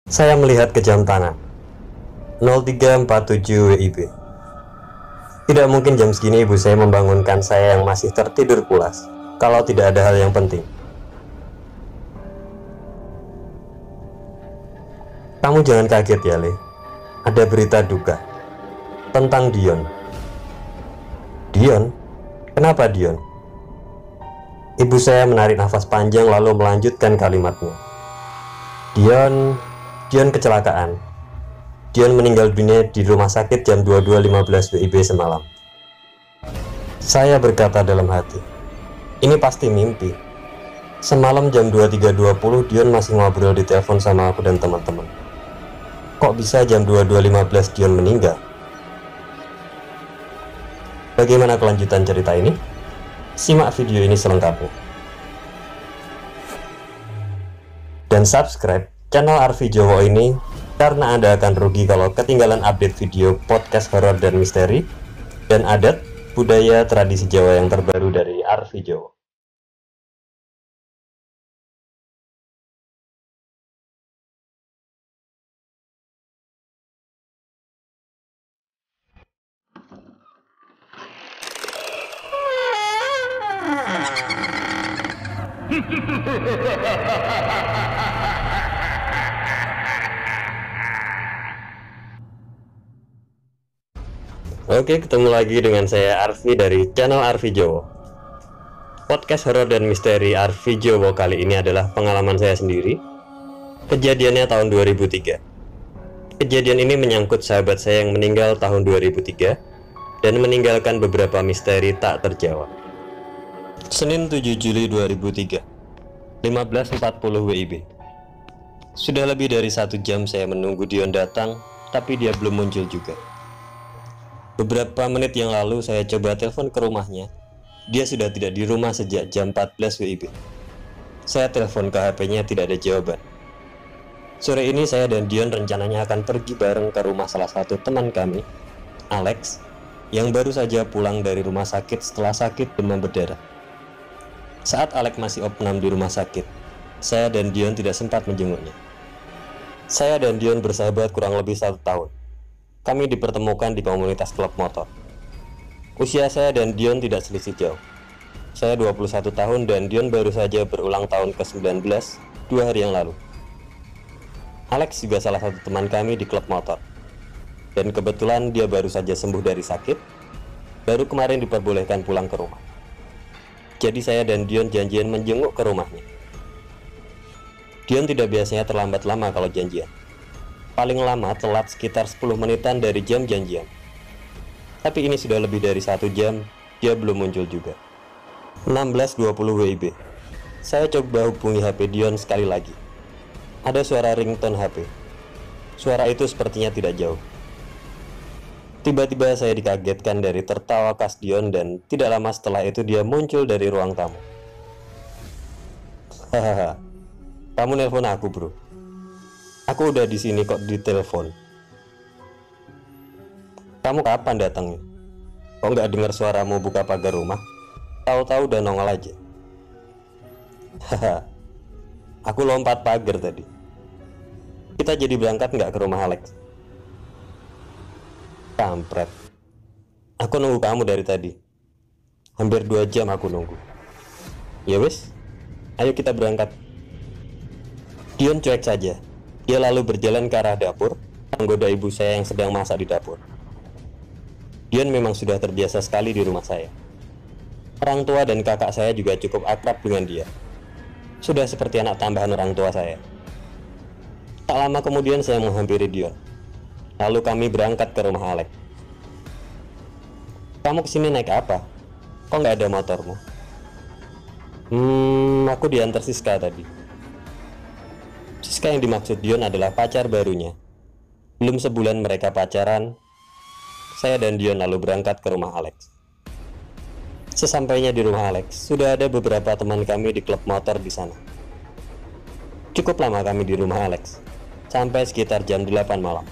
Saya melihat ke jam tangan 03.47 WIB. Tidak mungkin jam segini ibu saya membangunkan saya yang masih tertidur pulas kalau tidak ada hal yang penting. Kamu jangan kaget ya, Le. Ada berita duka tentang Dion. Dion? Kenapa Dion? Ibu saya menarik nafas panjang lalu melanjutkan kalimatnya. Dion kecelakaan. Dion meninggal dunia di rumah sakit jam 22.15 WIB semalam. Saya berkata dalam hati, ini pasti mimpi. Semalam jam 23.20 Dion masih ngobrol di telepon sama aku dan teman-teman. Kok bisa jam 22.15 Dion meninggal? Bagaimana kelanjutan cerita ini? Simak video ini selengkapnya. Dan subscribe channel Arfi Jowo ini karena Anda akan rugi kalau ketinggalan update video podcast horor dan misteri dan adat, budaya, tradisi Jawa yang terbaru dari Arfi Jowo. Oke, ketemu lagi dengan saya Arfi dari channel Arfi Jowo. Podcast horor dan misteri Arfi Jowo kali ini adalah pengalaman saya sendiri. Kejadiannya tahun 2003. Kejadian ini menyangkut sahabat saya yang meninggal tahun 2003 dan meninggalkan beberapa misteri tak terjawab. Senin 7 Juli 2003, 15.40 WIB. Sudah lebih dari 1 jam saya menunggu Dion datang, tapi dia belum muncul juga. Beberapa menit yang lalu saya coba telepon ke rumahnya. Dia sudah tidak di rumah sejak jam 14 WIB. Saya telepon ke HP-nya, tidak ada jawaban. Sore ini saya dan Dion rencananya akan pergi bareng ke rumah salah satu teman kami, Alex, yang baru saja pulang dari rumah sakit setelah sakit demam berdarah. Saat Alex masih opnam di rumah sakit, saya dan Dion tidak sempat menjenguknya. Saya dan Dion bersahabat kurang lebih 1 tahun. Kami dipertemukan di komunitas klub motor. Usia saya dan Dion tidak selisih jauh. Saya 21 tahun dan Dion baru saja berulang tahun ke-19 2 hari yang lalu. Alex juga salah satu teman kami di klub motor. Dan kebetulan dia baru saja sembuh dari sakit, baru kemarin diperbolehkan pulang ke rumah. Jadi saya dan Dion janjian menjenguk ke rumahnya. Dion tidak biasanya terlambat lama kalau janjian. Paling lama telat sekitar 10 menitan dari jam janjian. Tapi ini sudah lebih dari 1 jam, dia belum muncul juga. 16.20 WIB. Saya coba hubungi HP Dion sekali lagi. Ada suara ringtone HP. Suara itu sepertinya tidak jauh. Tiba-tiba saya dikagetkan dari tertawa khas Dion dan tidak lama setelah itu dia muncul dari ruang tamu. Hahaha, kamu nelpon aku, bro. Aku udah di sini kok di telepon. Kamu kapan datangnya? Kok nggak dengar suaramu buka pagar rumah? Tahu-tahu udah nongol aja. Haha, aku lompat pagar tadi. Kita jadi berangkat nggak ke rumah Alex? Kampret. Aku nunggu kamu dari tadi. Hampir 2 jam aku nunggu. Ya wes, ayo kita berangkat. Dion cuek saja. Dia lalu berjalan ke arah dapur, menggoda ibu saya yang sedang masak di dapur. Dion memang sudah terbiasa sekali di rumah saya. Orang tua dan kakak saya juga cukup akrab dengan dia. Sudah seperti anak tambahan orang tua saya. Tak lama kemudian saya menghampiri Dion. Lalu kami berangkat ke rumah Alex. Kamu kesini naik apa? Kok nggak ada motormu? Aku diantar Siska tadi. Siska yang dimaksud Dion adalah pacar barunya. Belum sebulan mereka pacaran, saya dan Dion lalu berangkat ke rumah Alex. Sesampainya di rumah Alex, sudah ada beberapa teman kami di klub motor di sana. Cukup lama kami di rumah Alex, sampai sekitar jam 8 malam.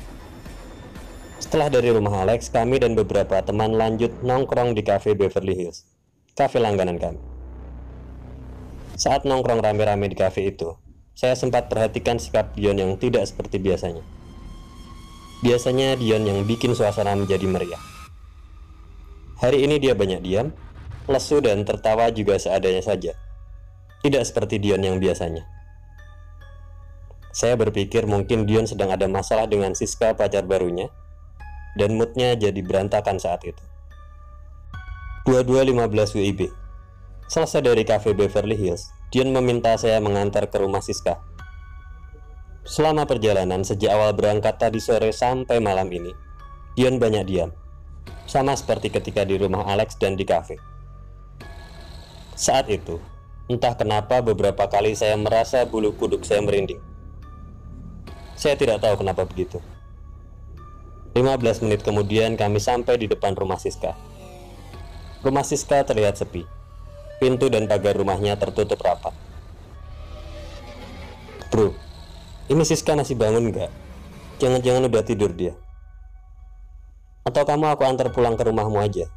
Setelah dari rumah Alex, kami dan beberapa teman lanjut nongkrong di cafe Beverly Hills, cafe langganan kami. Saat nongkrong rame-rame di cafe itu, saya sempat perhatikan sikap Dion yang tidak seperti biasanya. Biasanya Dion yang bikin suasana menjadi meriah. Hari ini dia banyak diam, lesu dan tertawa juga seadanya saja. Tidak seperti Dion yang biasanya. Saya berpikir mungkin Dion sedang ada masalah dengan Siska pacar barunya, dan moodnya jadi berantakan saat itu. 22.15 WIB. Selesai dari cafe Beverly Hills, Dion meminta saya mengantar ke rumah Siska. Selama perjalanan sejak awal berangkat tadi sore sampai malam ini, Dion banyak diam, sama seperti ketika di rumah Alex dan di cafe. Saat itu, entah kenapa beberapa kali saya merasa bulu kuduk saya merinding. Saya tidak tahu kenapa begitu. 15 menit kemudian kami sampai di depan rumah Siska. Rumah Siska terlihat sepi. Pintu dan pagar rumahnya tertutup rapat. Bro, ini Siska masih bangun nggak? Jangan-jangan udah tidur dia. Atau kamu aku antar pulang ke rumahmu aja?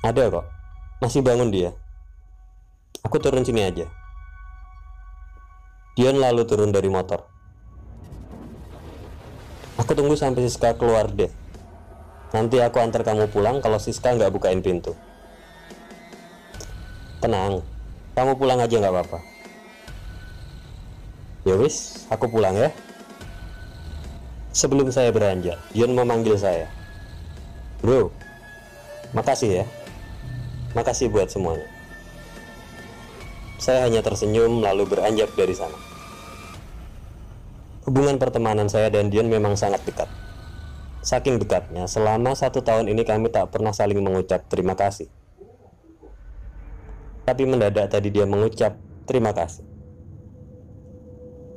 Ada kok, masih bangun dia. Aku turun sini aja. Dion lalu turun dari motor. Aku tunggu sampai Siska keluar deh. Nanti aku antar kamu pulang kalau Siska nggak bukain pintu. Tenang, kamu pulang aja nggak apa-apa. Ya wis, aku pulang ya. Sebelum saya beranjak, Dion memanggil saya. Bro, makasih ya. Makasih buat semuanya. Saya hanya tersenyum lalu beranjak dari sana. Hubungan pertemanan saya dan Dion memang sangat dekat. Saking dekatnya, selama 1 tahun ini kami tak pernah saling mengucap terima kasih. Tapi mendadak tadi dia mengucap terima kasih.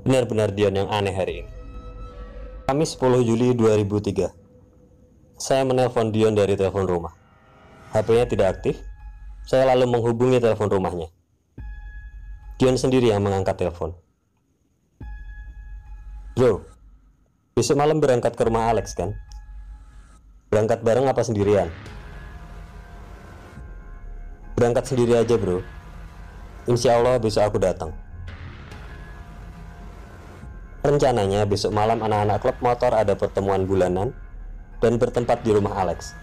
Benar-benar Dion yang aneh hari ini. Kamis 10 Juli 2003. Saya menelpon Dion dari telepon rumah. HP-nya tidak aktif. Saya lalu menghubungi telepon rumahnya. Dion sendiri yang mengangkat telepon. Bro, besok malam berangkat ke rumah Alex kan? Berangkat bareng apa sendirian? Berangkat sendiri aja bro. Insya Allah besok aku datang. Rencananya besok malam anak-anak klub motor ada pertemuan bulanan dan bertempat di rumah Alex.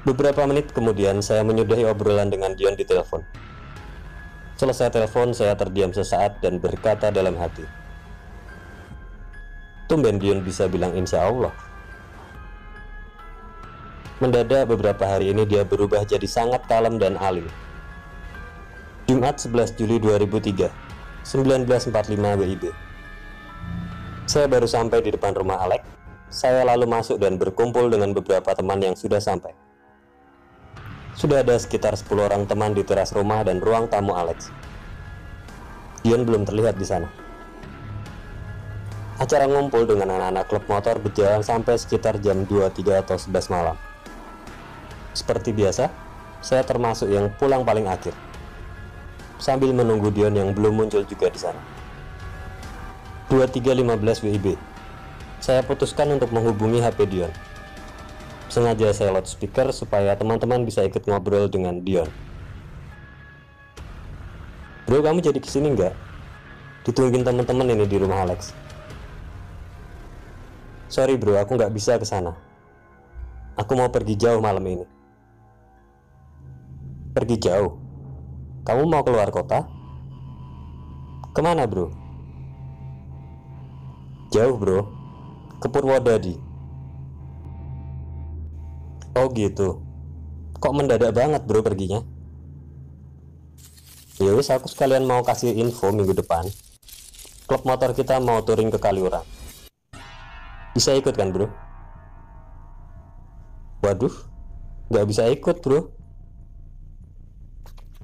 Beberapa menit kemudian saya menyudahi obrolan dengan Dion di telepon. Selesai telepon saya terdiam sesaat dan berkata dalam hati, tumben Dion bisa bilang insya Allah. Mendadak beberapa hari ini dia berubah jadi sangat kalem dan alim. Jumat 11 Juli 2003, 19.45 WIB. Saya baru sampai di depan rumah Alex. Saya lalu masuk dan berkumpul dengan beberapa teman yang sudah sampai. Sudah ada sekitar 10 orang teman di teras rumah dan ruang tamu Alex. Dion belum terlihat di sana. Acara ngumpul dengan anak-anak klub motor berjalan sampai sekitar jam 2, 3 atau 11 malam. Seperti biasa, saya termasuk yang pulang paling akhir, sambil menunggu Dion yang belum muncul juga di sana. 23.15 WIB. Saya putuskan untuk menghubungi HP Dion. Sengaja saya loudspeaker supaya teman-teman bisa ikut ngobrol dengan Dion. Bro, kamu jadi kesini nggak? Ditungguin teman-teman ini di rumah Alex. Sorry bro, aku nggak bisa ke sana. Aku mau pergi jauh malam ini. Pergi jauh? Kamu mau keluar kota? Kemana bro? Jauh bro, ke Purwodadi. Oh gitu. Kok mendadak banget bro perginya? Ya wis, aku sekalian mau kasih info minggu depan. Klub motor kita mau touring ke Kaliurang. Bisa ikut kan bro? Waduh, nggak bisa ikut bro.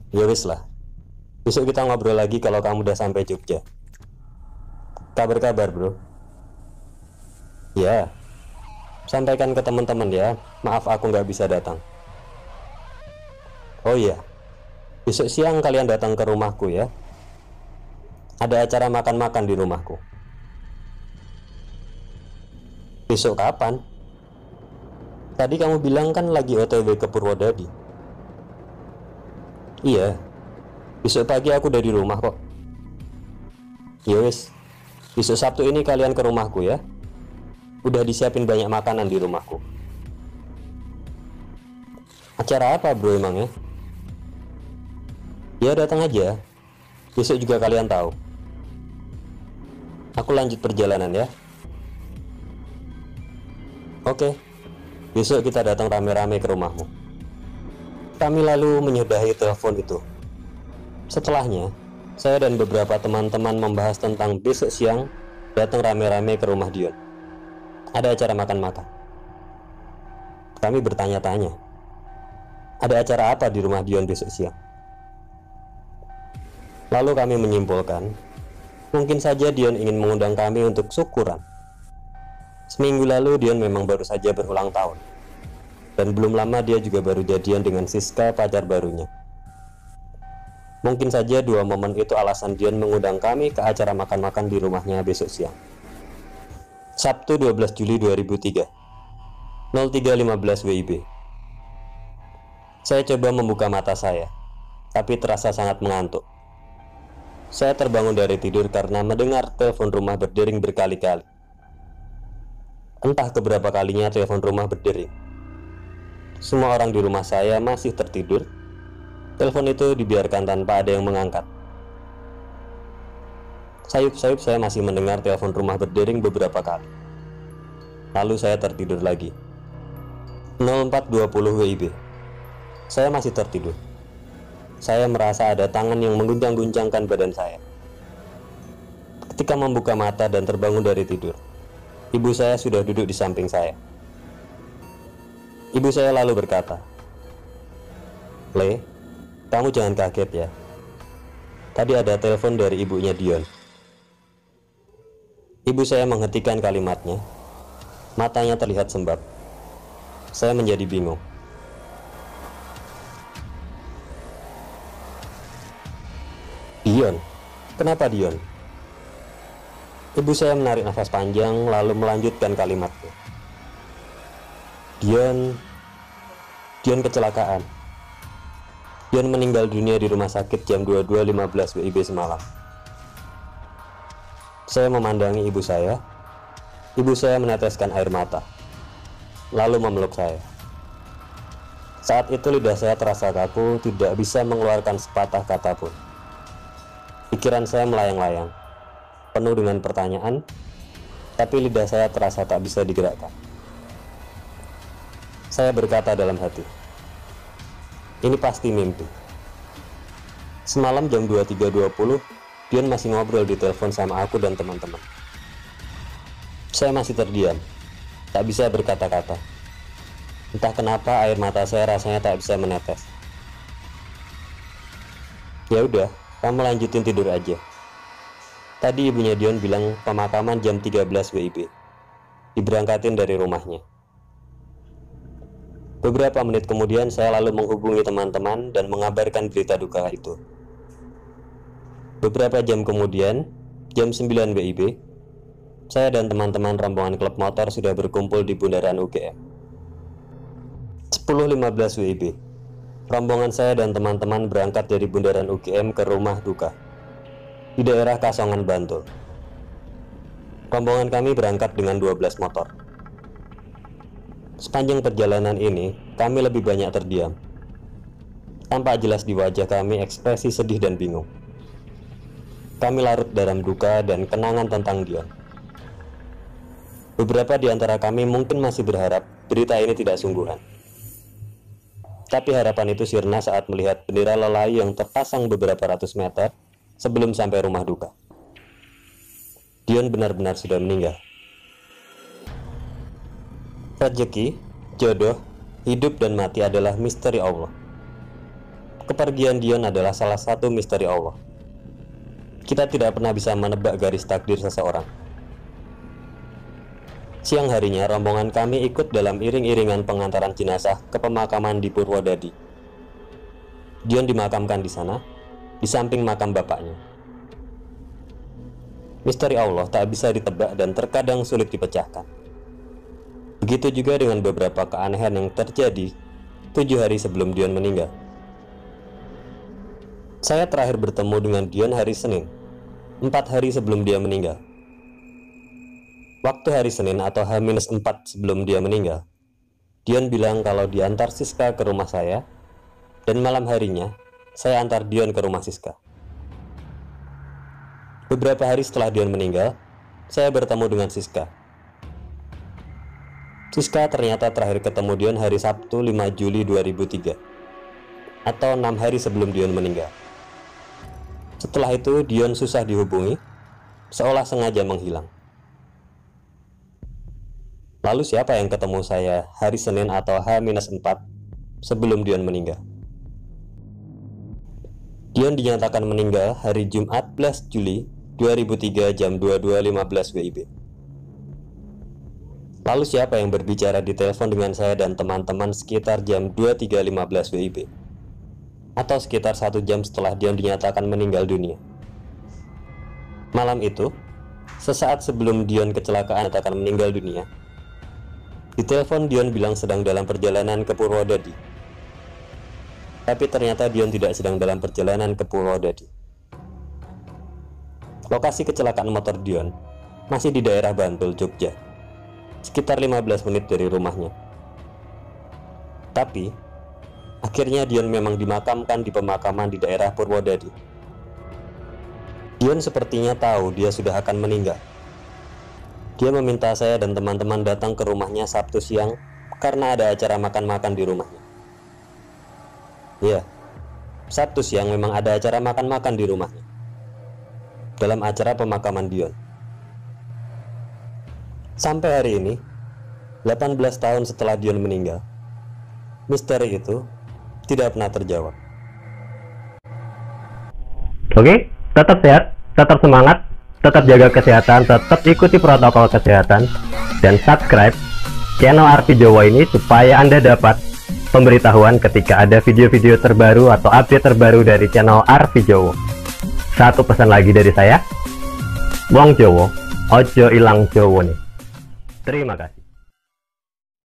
Ya wis lah, besok kita ngobrol lagi kalau kamu udah sampai Jogja. Kabar-kabar bro. Ya, sampaikan ke teman-teman ya, maaf aku nggak bisa datang. Oh iya, besok siang kalian datang ke rumahku ya. Ada acara makan-makan di rumahku. Besok kapan? Tadi kamu bilang kan lagi OTW ke Purwodadi. Iya, Besok pagi aku udah di rumah kok. Ya wis, besok Sabtu ini kalian ke rumahku ya. Udah disiapin banyak makanan di rumahku. Acara apa bro emangnya? Ya datang aja. Besok juga kalian tahu. Aku lanjut perjalanan ya. Oke, besok kita datang rame-rame ke rumahmu. Kami lalu menyudahi telepon itu. Setelahnya, saya dan beberapa teman-teman membahas tentang besok siang datang rame-rame ke rumah Dion. Ada acara makan-makan. Kami bertanya-tanya, ada acara apa di rumah Dion besok siang? Lalu kami menyimpulkan, mungkin saja Dion ingin mengundang kami untuk syukuran. Seminggu lalu Dion memang baru saja berulang tahun. Dan belum lama dia juga baru jadian dengan Siska, pacar barunya. Mungkin saja dua momen itu alasan Dion mengundang kami ke acara makan-makan di rumahnya besok siang. Sabtu 12 Juli 2003 03.15 WIB. Saya coba membuka mata saya, tapi terasa sangat mengantuk. Saya terbangun dari tidur karena mendengar telepon rumah berdering berkali-kali. Entah keberapa kalinya telepon rumah berdering. Semua orang di rumah saya masih tertidur. Telepon itu dibiarkan tanpa ada yang mengangkat. Sayup-sayup saya masih mendengar telepon rumah berdering beberapa kali. Lalu saya tertidur lagi. 04.20 WIB. Saya masih tertidur. Saya merasa ada tangan yang mengguncang-guncangkan badan saya. Ketika membuka mata dan terbangun dari tidur, ibu saya sudah duduk di samping saya. Ibu saya lalu berkata, "Le, kamu jangan kaget ya. Tadi ada telepon dari ibunya Dion." Ibu saya menghentikan kalimatnya. Matanya terlihat sembab. Saya menjadi bingung. Dion? Kenapa Dion? Ibu saya menarik nafas panjang lalu melanjutkan kalimatnya. Dion kecelakaan. Dion meninggal dunia di rumah sakit jam 22.15 WIB semalam. Saya memandangi ibu saya. Ibu saya meneteskan air mata, lalu memeluk saya. Saat itu lidah saya terasa kaku, tidak bisa mengeluarkan sepatah kata pun. Pikiran saya melayang-layang, penuh dengan pertanyaan, tapi lidah saya terasa tak bisa digerakkan. Saya berkata dalam hati, ini pasti mimpi. Semalam jam 23.20, Dion masih ngobrol di telepon sama aku dan teman-teman. Saya masih terdiam, tak bisa berkata-kata. Entah kenapa air mata saya rasanya tak bisa menetes. Ya udah, kamu lanjutin tidur aja. Tadi ibunya Dion bilang pemakaman jam 13 WIB. Diberangkatin dari rumahnya. Beberapa menit kemudian saya lalu menghubungi teman-teman dan mengabarkan berita duka itu. Beberapa jam kemudian, jam 9 WIB, saya dan teman-teman rombongan klub motor sudah berkumpul di bundaran UGM. 10.15 WIB, rombongan saya dan teman-teman berangkat dari bundaran UGM ke rumah duka di daerah Kasongan, Bantul. Rombongan kami berangkat dengan 12 motor. Sepanjang perjalanan ini, kami lebih banyak terdiam. Tampak jelas di wajah kami ekspresi sedih dan bingung. Kami larut dalam duka dan kenangan tentang Dion. Beberapa di antara kami mungkin masih berharap berita ini tidak sungguhan. Tapi harapan itu sirna saat melihat bendera lelayu yang terpasang beberapa ratus meter sebelum sampai rumah duka. Dion benar-benar sudah meninggal. Rezeki, jodoh, hidup dan mati adalah misteri Allah. Kepergian Dion adalah salah satu misteri Allah. Kita tidak pernah bisa menebak garis takdir seseorang. Siang harinya, rombongan kami ikut dalam iring-iringan pengantaran jenazah ke pemakaman di Purwodadi. Dion dimakamkan di sana, di samping makam bapaknya. Misteri Allah tak bisa ditebak dan terkadang sulit dipecahkan. Begitu juga dengan beberapa keanehan yang terjadi 7 hari sebelum Dion meninggal. Saya terakhir bertemu dengan Dion hari Senin, 4 hari sebelum dia meninggal. Waktu hari Senin atau H-4 sebelum dia meninggal, Dion bilang kalau diantar Siska ke rumah saya, dan malam harinya saya antar Dion ke rumah Siska. Beberapa hari setelah Dion meninggal, saya bertemu dengan Siska. Siska ternyata terakhir ketemu Dion hari Sabtu 5 Juli 2003, atau 6 hari sebelum Dion meninggal. Setelah itu Dion susah dihubungi, seolah sengaja menghilang. Lalu siapa yang ketemu saya hari Senin atau H-4 sebelum Dion meninggal? Dion dinyatakan meninggal hari Jumat 11 Juli 2003 jam 22.15 WIB. Lalu siapa yang berbicara di telepon dengan saya dan teman-teman sekitar jam 23.15 WIB? Atau sekitar 1 jam setelah Dion dinyatakan meninggal dunia. Malam itu, sesaat sebelum Dion kecelakaan dinyatakan meninggal dunia, di telepon Dion bilang sedang dalam perjalanan ke Purwodadi. Tapi ternyata Dion tidak sedang dalam perjalanan ke Purwodadi. Lokasi kecelakaan motor Dion masih di daerah Bantul, Jogja, sekitar 15 menit dari rumahnya. Tapi akhirnya Dion memang dimakamkan di pemakaman di daerah Purwodadi. Dion sepertinya tahu dia sudah akan meninggal. Dia meminta saya dan teman-teman datang ke rumahnya Sabtu siang karena ada acara makan-makan di rumahnya. Ya, Sabtu siang memang ada acara makan-makan di rumahnya, dalam acara pemakaman Dion. Sampai hari ini, 18 tahun setelah Dion meninggal, misteri itu tidak pernah terjawab. Oke, tetap sehat, tetap semangat, tetap jaga kesehatan, tetap ikuti protokol kesehatan, dan subscribe channel Arfi Jowo ini supaya Anda dapat pemberitahuan ketika ada video-video terbaru atau update terbaru dari channel Arfi Jowo. Satu pesan lagi dari saya, Wong Jowo, ojo ilang Jowo nih. Terima kasih.